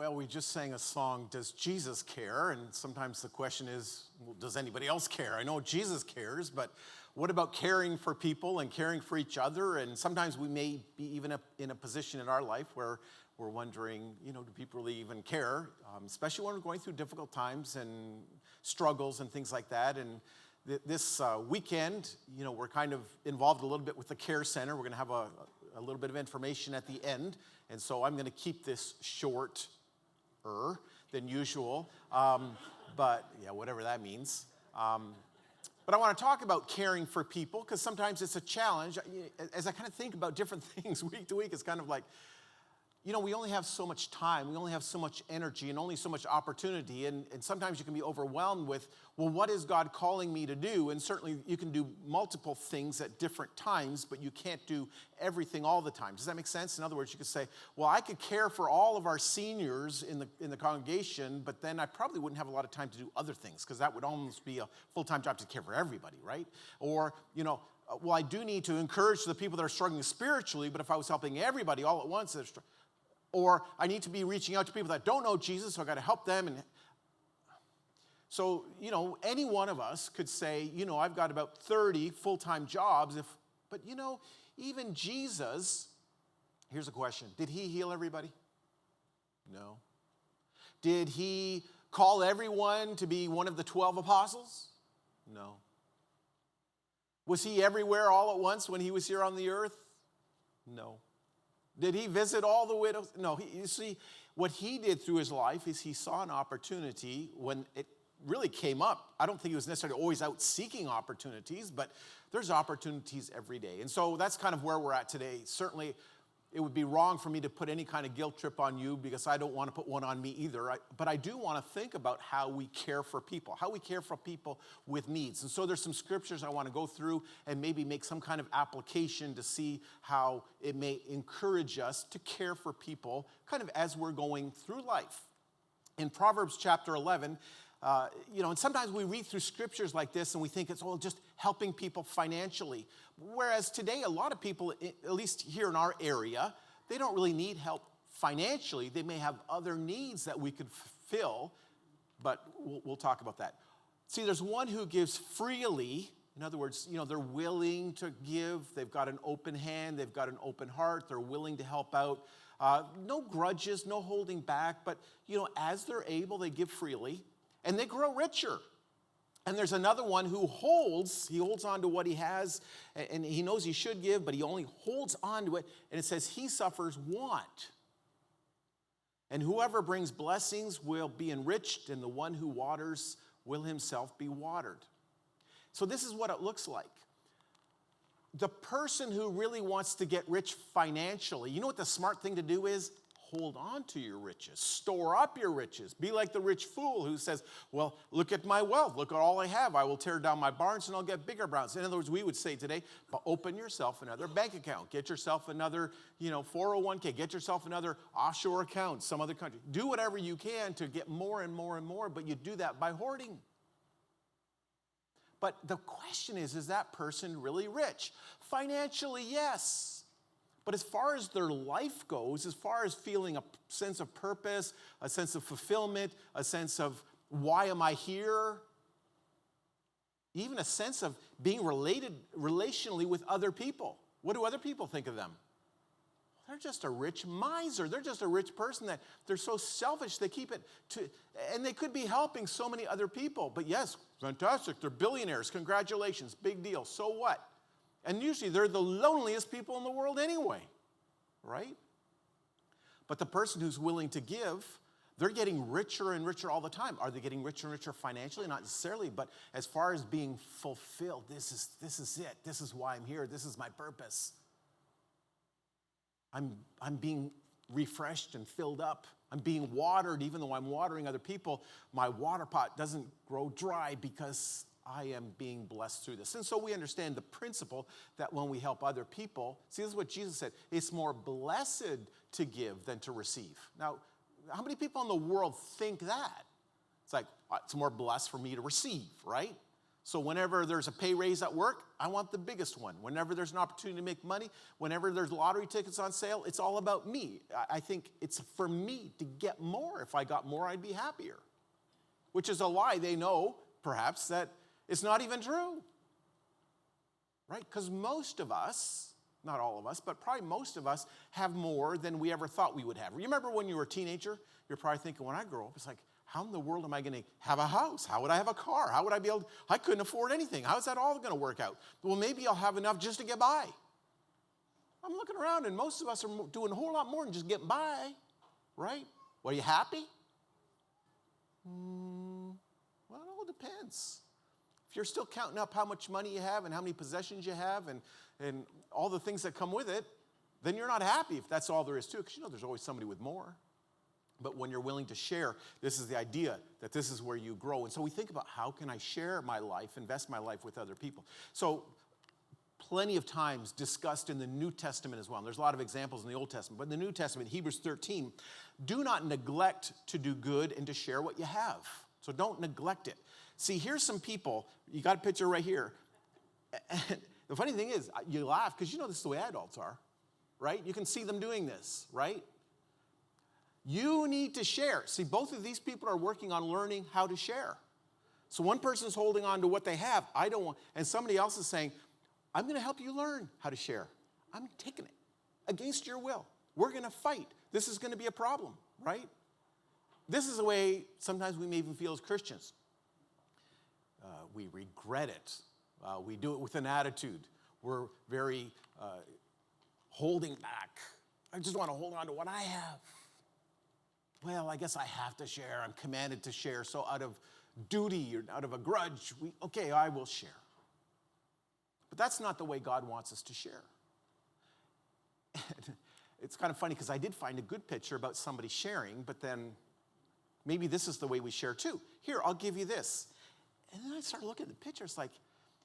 Well, we just sang a song, Does Jesus Care? And sometimes the question is, well, does anybody else care? I know Jesus cares, but what about caring for people and caring for each other? And sometimes we may be even in a position in our life where we're wondering, do people really even care? Especially when we're going through difficult times and struggles and things like that. And this weekend, we're kind of involved a little bit with the Care Center. We're going to have a little bit of information at the end. And so I'm going to keep this shorter than usual. But yeah, whatever that means. But I want to talk about caring for people because sometimes it's a challenge. As I kind of think about different things week to week, it's kind of like, we only have so much time, we only have so much energy and only so much opportunity. And sometimes you can be overwhelmed with, well, what is God calling me to do? And certainly you can do multiple things at different times, but you can't do everything all the time. Does that make sense? In other words, you could say, well, I could care for all of our seniors in the congregation, but then I probably wouldn't have a lot of time to do other things because that would almost be a full-time job to care for everybody, right? Or, well, I do need to encourage the people that are struggling spiritually, but if I was helping everybody all at once, or I need to be reaching out to people that don't know Jesus, so I got to help them. And so, any one of us could say, I've got about 30 full-time jobs. But even Jesus, here's a question. Did he heal everybody? No. Did he call everyone to be one of the 12 apostles? No. Was he everywhere all at once when he was here on the earth? No. Did he visit all the widows? No. You see, what he did through his life is he saw an opportunity when it really came up. I don't think he was necessarily always out seeking opportunities, but there's opportunities every day. And so that's kind of where we're at today. Certainly, it would be wrong for me to put any kind of guilt trip on you because I don't want to put one on me either. But I do want to think about how we care for people with needs. And so there's some scriptures I want to go through and maybe make some kind of application to see how it may encourage us to care for people kind of as we're going through life. In Proverbs chapter 11, and sometimes we read through scriptures like this and we think it's all just helping people financially. Whereas today, a lot of people, at least here in our area, they don't really need help financially. They may have other needs that we could fulfill, but we'll talk about that. See, there's one who gives freely. In other words, they're willing to give. They've got an open hand. They've got an open heart. They're willing to help out. No grudges, no holding back. But, as they're able, they give freely. And they grow richer. And there's another one who holds on to what he has, and he knows he should give, but he only holds on to it. And it says he suffers want. And whoever brings blessings will be enriched, and the one who waters will himself be watered. So this is what it looks like. The person who really wants to get rich financially, you know what the smart thing to do is? Hold on to your riches. Store up your riches. Be like the rich fool who says, well, look at my wealth. Look at all I have. I will tear down my barns and I'll get bigger barns. In other words, we would say today, open yourself another bank account. Get yourself another, 401k. Get yourself another offshore account, some other country. Do whatever you can to get more and more and more, but you do that by hoarding. But the question is that person really rich? Financially, yes. But as far as their life goes, as far as feeling a sense of purpose, a sense of fulfillment, a sense of why am I here, even a sense of being related relationally with other people. What do other people think of them? They're just a rich miser. They're just a rich person that they're so selfish they keep it to, and they could be helping so many other people. But yes, fantastic, they're billionaires, congratulations, big deal, so what? And usually they're the loneliest people in the world anyway, right? But the person who's willing to give, they're getting richer and richer all the time. Are they getting richer and richer financially? Not necessarily, but as far as being fulfilled, this is it. This is why I'm here. This is my purpose. I'm being refreshed and filled up. I'm being watered, even though I'm watering other people. My water pot doesn't grow dry because I am being blessed through this. And so we understand the principle that when we help other people, see, this is what Jesus said, it's more blessed to give than to receive. Now, how many people in the world think that? It's like, it's more blessed for me to receive, right? So whenever there's a pay raise at work, I want the biggest one. Whenever there's an opportunity to make money, whenever there's lottery tickets on sale, it's all about me. I think it's for me to get more. If I got more, I'd be happier. Which is a lie. They know, perhaps, that it's not even true. Right? Because most of us, not all of us, but probably most of us have more than we ever thought we would have. Remember when you were a teenager? You're probably thinking, when I grow up, it's like, how in the world am I going to have a house? How would I have a car? How would I be able to, I couldn't afford anything. How is that all going to work out? Well, maybe I'll have enough just to get by. I'm looking around, and most of us are doing a whole lot more than just getting by, right? Well, are you happy? Well, it all depends. If you're still counting up how much money you have and how many possessions you have and all the things that come with it, then you're not happy if that's all there is to it, because you know there's always somebody with more. But when you're willing to share, this is the idea that this is where you grow. And so we think about, how can I share my life, invest my life with other people? So plenty of times discussed in the New Testament as well. And there's a lot of examples in the Old Testament. But in the New Testament, Hebrews 13, do not neglect to do good and to share what you have. So don't neglect it. See, here's some people. You got a picture right here. And the funny thing is, you laugh because you know this is the way adults are, right? You can see them doing this, right? You need to share. See, both of these people are working on learning how to share. So one person's holding on to what they have. I don't want, and somebody else is saying, I'm going to help you learn how to share. I'm taking it against your will. We're going to fight. This is going to be a problem, right? This is the way sometimes we may even feel as Christians. We regret it. We do it with an attitude. We're very holding back. I just want to hold on to what I have. Well, I guess I have to share. I'm commanded to share. So out of duty or out of a grudge, okay, I will share. But that's not the way God wants us to share. And it's kind of funny because I did find a good picture about somebody sharing, but then maybe this is the way we share too. Here, I'll give you this. And then I started looking at the picture. It's like,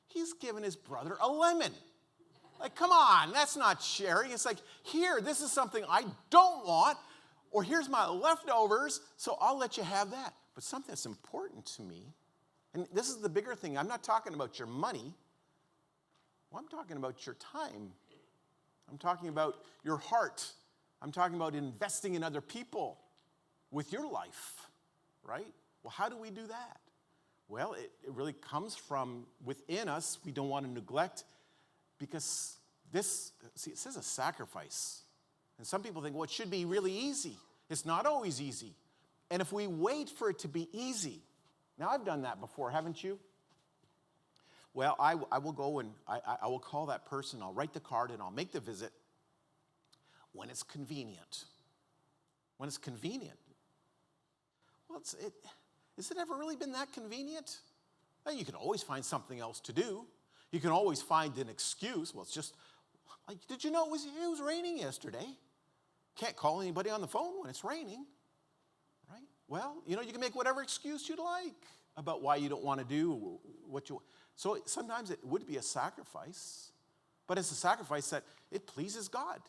he's giving his brother a lemon. Like, come on, that's not sharing. It's like, here, this is something I don't want. Or here's my leftovers, so I'll let you have that. But something that's important to me, and this is the bigger thing. I'm not talking about your money. Well, I'm talking about your time. I'm talking about your heart. I'm talking about investing in other people with your life, right? Well, how do we do that? Well, it really comes from within us. We don't want to neglect, because this, see, it says a sacrifice. And some people think, well, it should be really easy. It's not always easy. And if we wait for it to be easy, now I've done that before, haven't you? Well, I will go and I will call that person, I'll write the card, and I'll make the visit when it's convenient. When it's convenient. Well, has it ever really been that convenient? Well, you can always find something else to do. You can always find an excuse. Well, it's just, like, did you know it was raining yesterday? Can't call anybody on the phone when it's raining, right? Well, you know, you can make whatever excuse you'd like about why you don't want to do what you want. So sometimes it would be a sacrifice, but it's a sacrifice that it pleases God.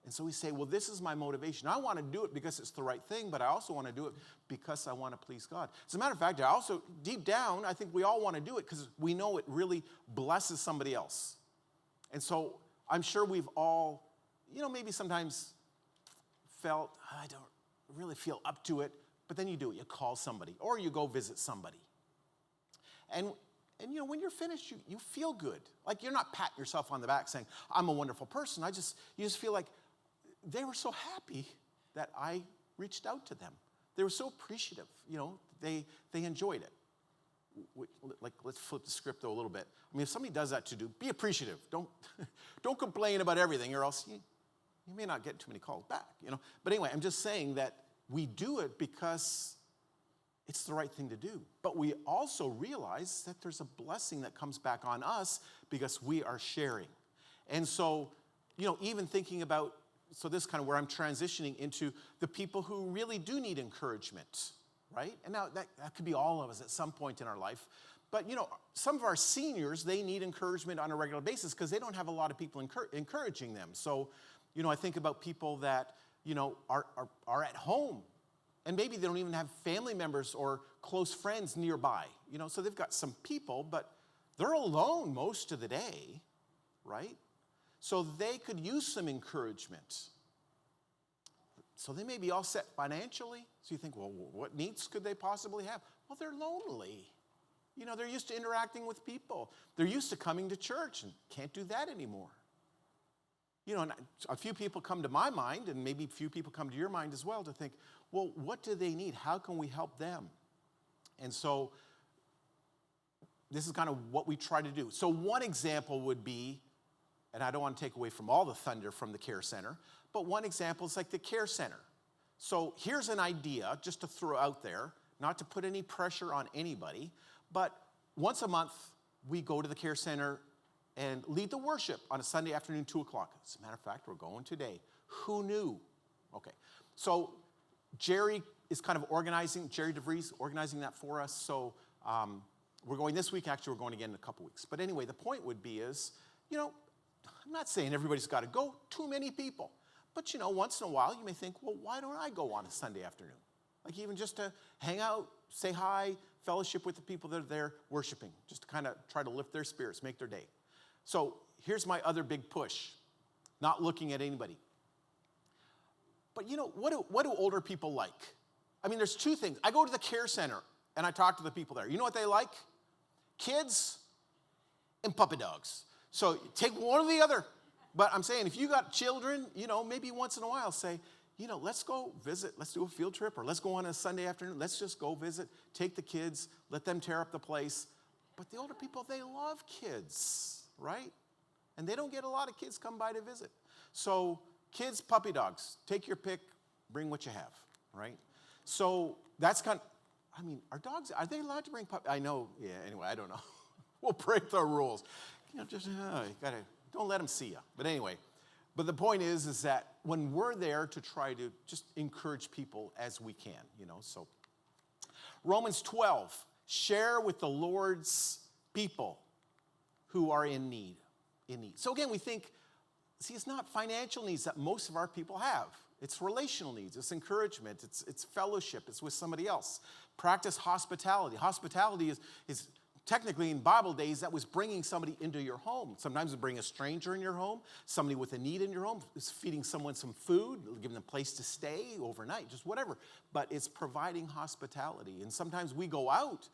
And so we say, well, this is my motivation. I want to do it because it's the right thing, but I also want to do it because I want to please God. As a matter of fact, I also, deep down, I think we all want to do it because we know it really blesses somebody else. And so I'm sure we've all, you know, maybe sometimes felt, I don't really feel up to it, but then you do it. You call somebody or you go visit somebody. And you know, when you're finished, you feel good. Like, you're not patting yourself on the back saying, I'm a wonderful person. You just feel like they were so happy that I reached out to them. They were so appreciative. You know, they enjoyed it. Like, let's flip the script though a little bit. I mean, if somebody does that be appreciative. Don't complain about everything, or else you may not get too many calls back, you know. But anyway, I'm just saying that we do it because it's the right thing to do. But we also realize that there's a blessing that comes back on us because we are sharing. And so, you know, even thinking about, so this is kind of where I'm transitioning into the people who really do need encouragement, right? And now that could be all of us at some point in our life. But, you know, some of our seniors, they need encouragement on a regular basis because they don't have a lot of people encouraging them. So, you know, I think about people that, you know, are at home, and maybe they don't even have family members or close friends nearby. You know, so they've got some people, but they're alone most of the day, right? So they could use some encouragement. So they may be all set financially. So you think, well, what needs could they possibly have? Well, they're lonely. You know, they're used to interacting with people. They're used to coming to church and can't do that anymore. You know, and a few people come to my mind, and maybe a few people come to your mind as well, to think, well, what do they need? How can we help them? And so this is kind of what we try to do. So one example would be, and I don't want to take away from all the thunder from the Care Center, but one example is like the Care Center. So here's an idea just to throw out there, not to put any pressure on anybody, but once a month we go to the Care Center and lead the worship on a Sunday afternoon, 2 o'clock. As a matter of fact, we're going today. Who knew? Okay, so Jerry is kind of organizing, Jerry DeVries organizing that for us. So we're going this week. Actually, we're going again in a couple weeks. But anyway, the point would be is, you know, I'm not saying everybody's got to go, too many people. But, you know, once in a while you may think, well, why don't I go on a Sunday afternoon? Like even just to hang out, say hi, fellowship with the people that are there worshiping, just to kind of try to lift their spirits, make their day. So here's my other big push, not looking at anybody. But, you know, what do older people like? I mean, there's two things. I go to the Care Center and I talk to the people there. You know what they like? Kids and puppy dogs. So take one or the other. But I'm saying if you got children, you know, maybe once in a while say, you know, let's go visit. Let's do a field trip, or let's go on a Sunday afternoon. Let's just go visit. Take the kids. Let them tear up the place. But the older people, they love kids, right? And they don't get a lot of kids come by to visit. So kids, puppy dogs, take your pick. Bring what you have, right? So that's kind of, I mean, are they allowed to bring puppies? I know, yeah, anyway, I don't know. We'll break the rules. You know, just, don't let them see you. But anyway, but the point is that when we're there to try to just encourage people as we can, you know, so. Romans 12, share with the Lord's people who are in need. So again, we think, see, it's not financial needs that most of our people have. It's relational needs, it's encouragement, it's fellowship, it's with somebody else. Practice hospitality. Hospitality is technically in Bible days, that was bringing somebody into your home. Sometimes it bring a stranger in your home, somebody with a need in your home. It's feeding someone some food, giving them a place to stay overnight, just whatever. But it's providing hospitality. And sometimes we go out,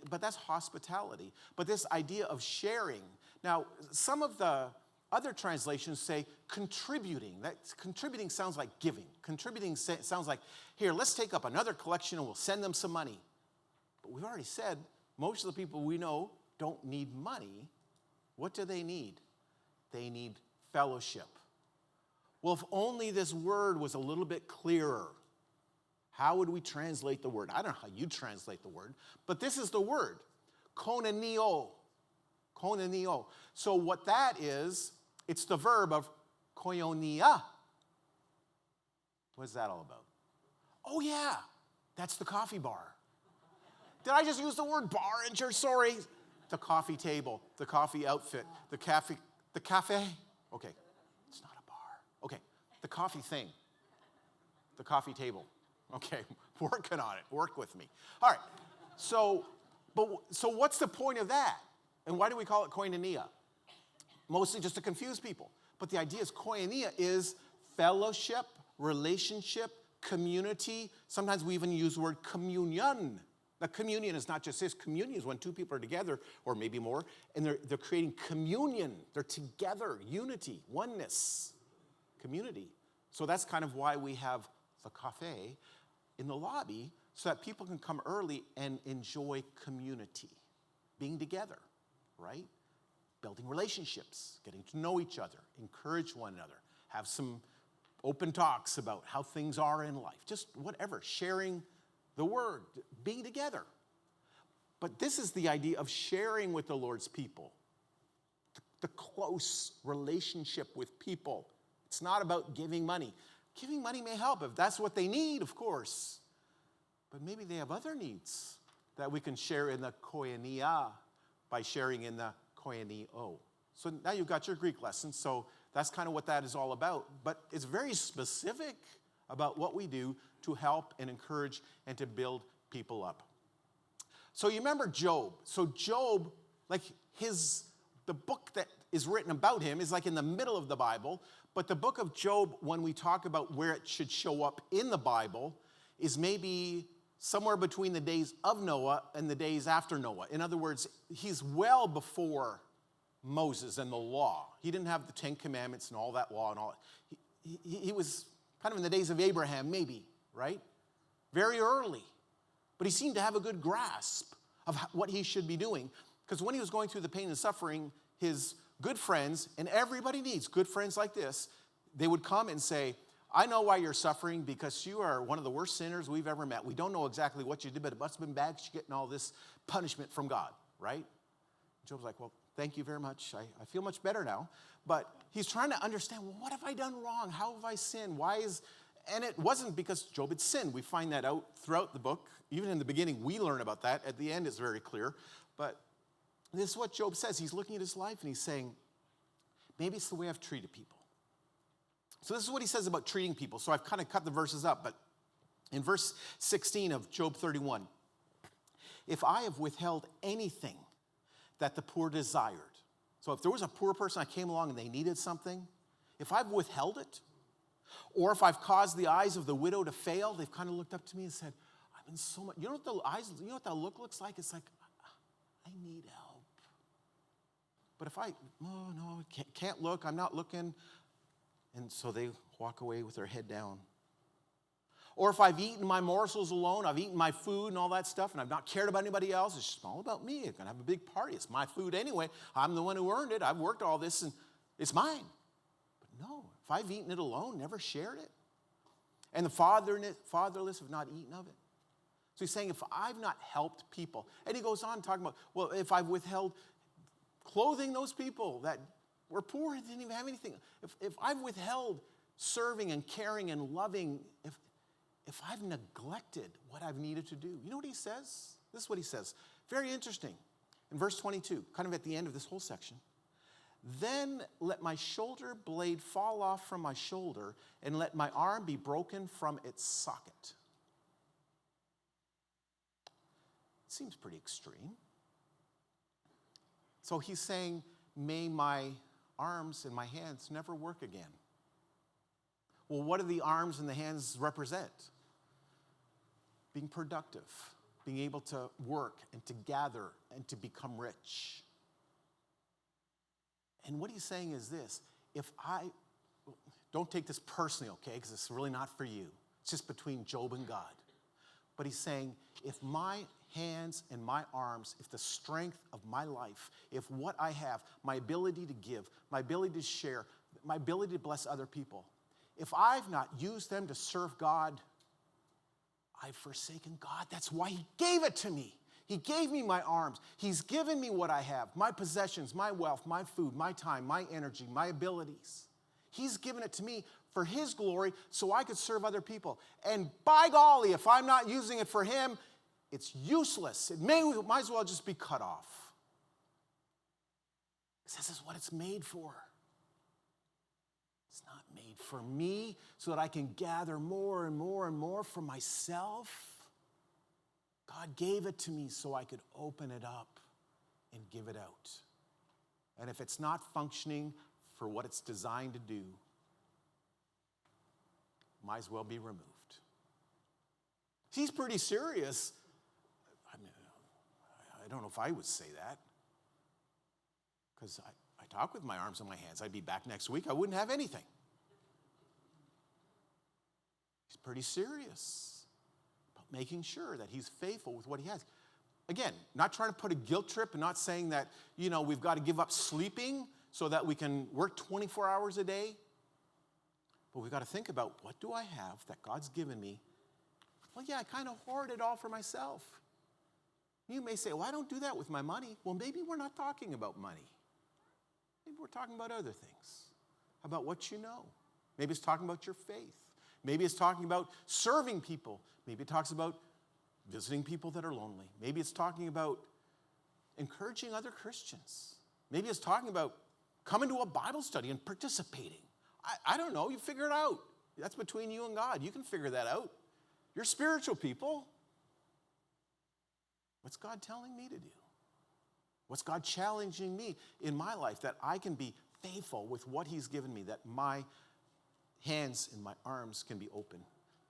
but that's hospitality. But this idea of sharing. Now, some of the other translations say contributing. That contributing sounds like giving. Contributing sounds like, here, let's take up another collection and we'll send them some money. But we've already said, most of the people we know don't need money. What do they need? They need fellowship. Well, if only this word was a little bit clearer. How would we translate the word? I don't know how you translate the word, but this is the word, koinonio. Koinonio. So what that is, it's the verb of koinonia. What's that all about? Oh yeah, that's the coffee bar. Did I just use the word bar in church? Sorry. The coffee table, the coffee outfit, the cafe. Okay, it's not a bar. Okay, the coffee thing, the coffee table. Okay, working on it. Work with me. All right. So what's the point of that? And why do we call it koinonia? Mostly just to confuse people. But the idea is koinonia is fellowship, relationship, community. Sometimes we even use the word communion. The communion is not just this. Communion is when two people are together, or maybe more, and they're creating communion. They're together, unity, oneness, community. So that's kind of why we have the cafe in the lobby, so that people can come early and enjoy community, being together, right? Building relationships, getting to know each other, encourage one another, have some open talks about how things are in life, just whatever, sharing the word, being together. But this is the idea of sharing with the Lord's people, the close relationship with people. It's not about giving money. Giving money may help if that's what they need, of course. But maybe they have other needs that we can share in the koinonia by sharing in the koinonio. So now you've got your Greek lesson, so that's kind of what that is all about. But it's very specific about what we do to help and encourage and to build people up. So you remember Job. So Job Like the book that is written about him is like in the middle of the Bible, but the book of Job, when we talk about where it should show up in the Bible, is maybe somewhere between the days of Noah and the days after Noah. In other words, he's well before Moses and the law. He didn't have the 10 Commandments and all that law and all. He was kind of in the days of Abraham, maybe, right? Very early. But he seemed to have a good grasp of what he should be doing. Because when he was going through the pain and suffering, his good friends, and everybody needs good friends like this, they would come and say, I know why you're suffering, because you are one of the worst sinners we've ever met. We don't know exactly what you did, but it must have been bad because you're getting all this punishment from God, right? Job's like, well, thank you very much. I feel much better now. But he's trying to understand, well, what have I done wrong? How have I sinned? And it wasn't because Job had sinned. We find that out throughout the book. Even in the beginning, we learn about that. At the end, it's very clear. But this is what Job says. He's looking at his life and he's saying, maybe it's the way I've treated people. So this is what he says about treating people. So I've kind of cut the verses up, but in verse 16 of Job 31, if I have withheld anything that the poor desired, so if there was a poor person, I came along and they needed something, if I've withheld it, or if I've caused the eyes of the widow to fail, they've kind of looked up to me and said, I've been so much, you know what that look looks like? It's like, I need help. But if no, can't look, I'm not looking. And so they walk away with their head down. Or if I've eaten my morsels alone, I've eaten my food and all that stuff, and I've not cared about anybody else, it's just all about me. I'm going to have a big party. It's my food anyway. I'm the one who earned it. I've worked all this, and it's mine. But no, if I've eaten it alone, never shared it, and the fatherless have not eaten of it. So he's saying, if I've not helped people, and he goes on talking about, well, if I've withheld clothing those people that were poor and didn't even have anything, if I've withheld serving and caring and loving, if I've neglected what I've needed to do, you know what he says? This is what he says. Very interesting. In verse 22, kind of at the end of this whole section, then let my shoulder blade fall off from my shoulder and let my arm be broken from its socket. It seems pretty extreme. So he's saying, may my arms and my hands never work again. Well, what do the arms and the hands represent? Being productive, being able to work and to gather and to become rich. And what he's saying is this, don't take this personally, okay, because it's really not for you. It's just between Job and God. But he's saying, if my hands and my arms, if the strength of my life, if what I have, my ability to give, my ability to share, my ability to bless other people, if I've not used them to serve God, I've forsaken God. That's why he gave it to me. He gave me my arms. He's given me what I have, my possessions, my wealth, my food, my time, my energy, my abilities. He's given it to me for his glory so I could serve other people. And by golly, if I'm not using it for him, it's useless. It might as well just be cut off. Because this is what it's made for. It's not made for me so that I can gather more and more and more for myself. God gave it to me so I could open it up and give it out. And if it's not functioning for what it's designed to do, might as well be removed. He's pretty serious. I don't know if I would say that, because I talk with my arms and my hands. I'd be back next week. I wouldn't have anything. He's pretty serious about making sure that he's faithful with what he has. Again, not trying to put a guilt trip and not saying that, we've got to give up sleeping so that we can work 24 hours a day. But we've got to think about, what do I have that God's given me? Well, yeah, I kind of hoard it all for myself. You may say, well, I don't do that with my money. Well, maybe we're not talking about money. Maybe we're talking about other things, about what you know. Maybe it's talking about your faith. Maybe it's talking about serving people. Maybe it talks about visiting people that are lonely. Maybe it's talking about encouraging other Christians. Maybe it's talking about coming to a Bible study and participating. I don't know. You figure it out. That's between you and God. You can figure that out. You're spiritual people. What's God telling me to do? What's God challenging me in my life that I can be faithful with what he's given me, that my hands and my arms can be open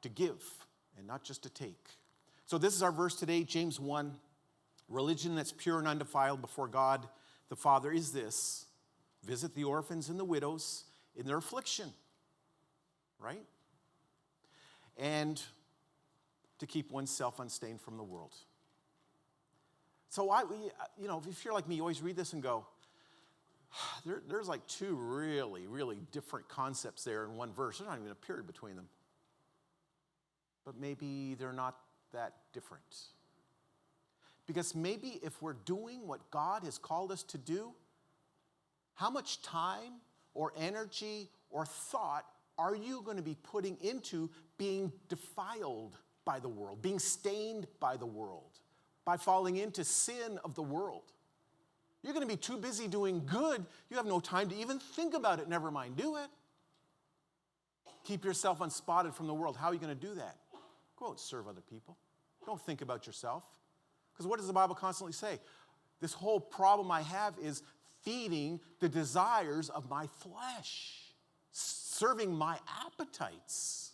to give and not just to take. So this is our verse today, James 1. Religion that's pure and undefiled before God the Father is this: visit the orphans and the widows in their affliction, right? And to keep oneself unstained from the world. So if you're like me, you always read this and go, there's like two really, really different concepts there in one verse. There's not even a period between them. But maybe they're not that different. Because maybe if we're doing what God has called us to do, how much time or energy or thought are you going to be putting into being defiled by the world, being stained by the world, by falling into sin of the world? You're going to be too busy doing good. You have no time to even think about it, never mind do it. Keep yourself unspotted from the world. How are you going to do that? Go out and serve other people. Don't think about yourself. Because what does the Bible constantly say? This whole problem I have is feeding the desires of my flesh, serving my appetites,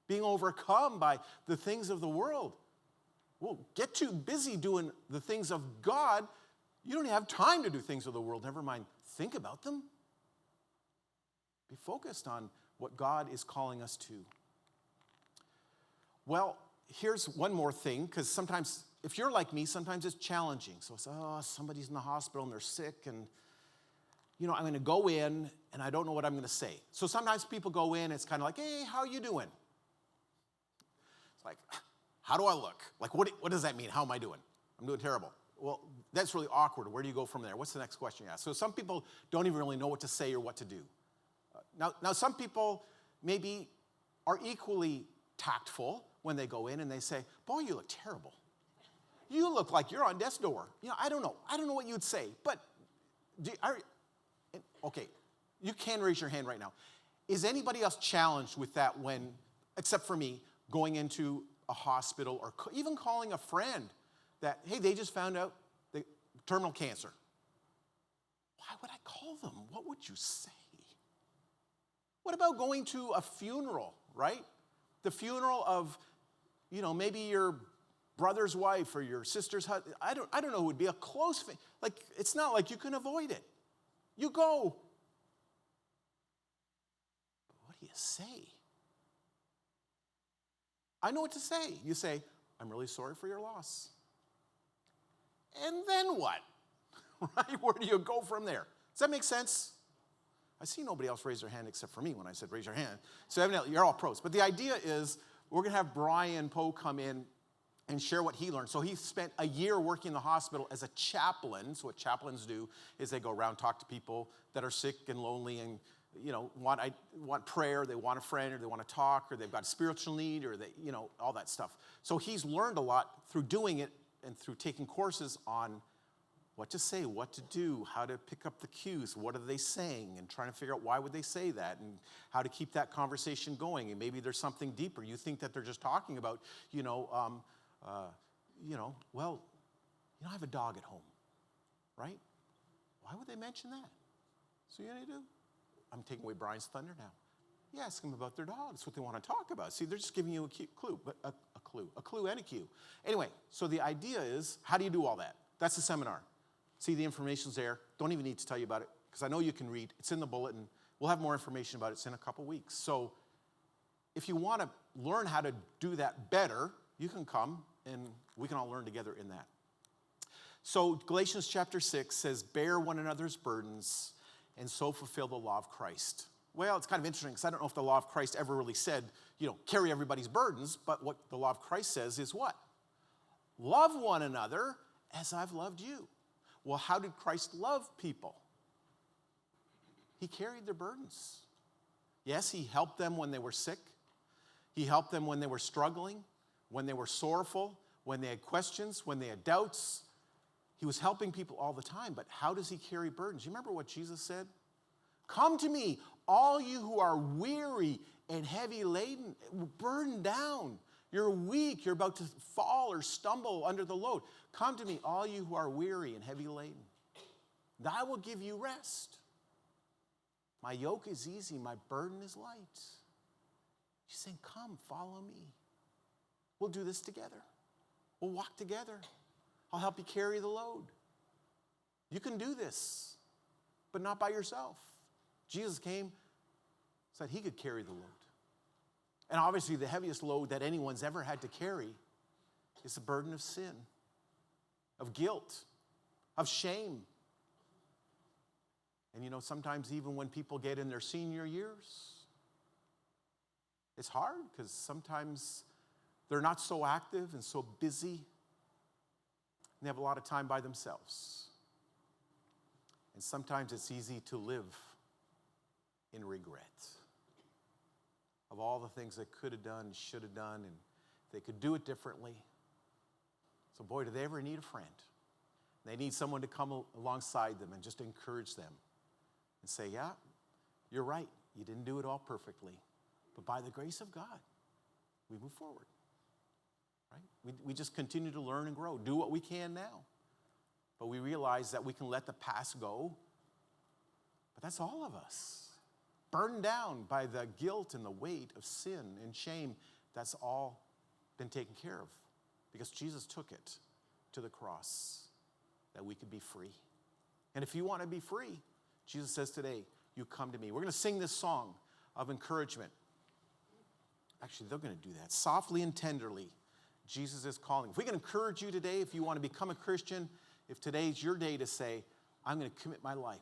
being overcome by the things of the world. Well, get too busy doing the things of God. You don't have time to do things of the world. Never mind, think about them. Be focused on what God is calling us to. Well, here's one more thing, because sometimes, if you're like me, sometimes it's challenging. So it's, somebody's in the hospital and they're sick, and, I'm going to go in, and I don't know what I'm going to say. So sometimes people go in, it's kind of like, hey, how are you doing? It's like, how do I look? Like, what does that mean? How am I doing? I'm doing terrible. Well, that's really awkward. Where do you go from there? What's the next question you ask? So some people don't even really know what to say or what to do. Now some people maybe are equally tactful when they go in and they say, boy, you look terrible. You look like you're on death's door. I don't know. I don't know what you'd say. But, okay, you can raise your hand right now. Is anybody else challenged with that when, except for me, going into a hospital or even calling a friend that, hey, they just found out the terminal cancer? Why would I call them? What would you say? What about going to a funeral, right? The funeral of, maybe your brother's wife or your sister's husband. I don't know who would be a close family. Like, it's not like you can avoid it. You go. But what do you say? I know what to say. You say, I'm really sorry for your loss. And then what? Right? Where do you go from there? Does that make sense? I see nobody else raise their hand except for me when I said raise your hand. So evidently, you're all pros. But the idea is we're going to have Brian Poe come in and share what he learned. So he spent a year working in the hospital as a chaplain. So what chaplains do is they go around, talk to people that are sick and lonely and, want prayer, they want a friend, or they want to talk, or they've got a spiritual need, or all that stuff. So he's learned a lot through doing it and through taking courses on what to say, what to do, how to pick up the cues, what are they saying, and trying to figure out why would they say that, and how to keep that conversation going. And maybe there's something deeper. You think that they're just talking about, I have a dog at home, right? Why would they mention that? So you know what you do? I'm taking away Brian's thunder now. You ask them about their dog. That's what they want to talk about. See, they're just giving you a clue, but a clue and a cue. Anyway, so the idea is, how do you do all that? That's the seminar. See, the information's there. Don't even need to tell you about it, because I know you can read. It's in the bulletin. We'll have more information about it. It's in a couple weeks. So if you want to learn how to do that better, you can come, and we can all learn together in that. So Galatians chapter 6 says, bear one another's burdens, and so fulfill the law of Christ. Well, it's kind of interesting, because I don't know if the law of Christ ever really said, carry everybody's burdens, but what the law of Christ says is what? Love one another as I've loved you. Well, how did Christ love people? He carried their burdens. Yes, he helped them when they were sick. He helped them when they were struggling, when they were sorrowful, when they had questions, when they had doubts. He was helping people all the time, but how does he carry burdens? You remember what Jesus said? Come to me, all you who are weary and heavy laden, burdened down, You're weak. You're about to fall or stumble under the load. Come to me, all you who are weary and heavy laden, and I will give you rest. My yoke is easy. My burden is light. She's saying, come, follow me. We'll do this together. We'll walk together. I'll help you carry the load. You can do this, but not by yourself. Jesus came so that he could carry the load. And obviously the heaviest load that anyone's ever had to carry is the burden of sin, of guilt, of shame. And you know, sometimes even when people get in their senior years, it's hard because sometimes they're not so active and so busy, and they have a lot of time by themselves. And sometimes it's easy to live in regret of all the things they could have done, should have done, and they could do it differently. So boy, do they ever need a friend. They need someone to come alongside them and just encourage them and say, yeah, you're right. You didn't do it all perfectly. But by the grace of God, we move forward. Right? We just continue to learn and grow, do what we can now. But we realize that we can let the past go. But that's all of us. Burdened down by the guilt and the weight of sin and shame, that's all been taken care of. Because Jesus took it to the cross that we could be free. And if you want to be free, Jesus says today, you come to me. We're going to sing this song of encouragement. Actually, they're going to do that. Softly and tenderly, Jesus is calling. If we can encourage you today, if you want to become a Christian, if today's your day to say, I'm going to commit my life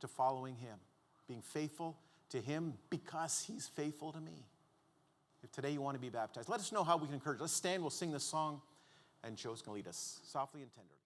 to following him, being faithful to him because he's faithful to me. If today you want to be baptized, let us know how we can encourage. Let's stand, we'll sing this song, and Joe's going to lead us softly and tenderly.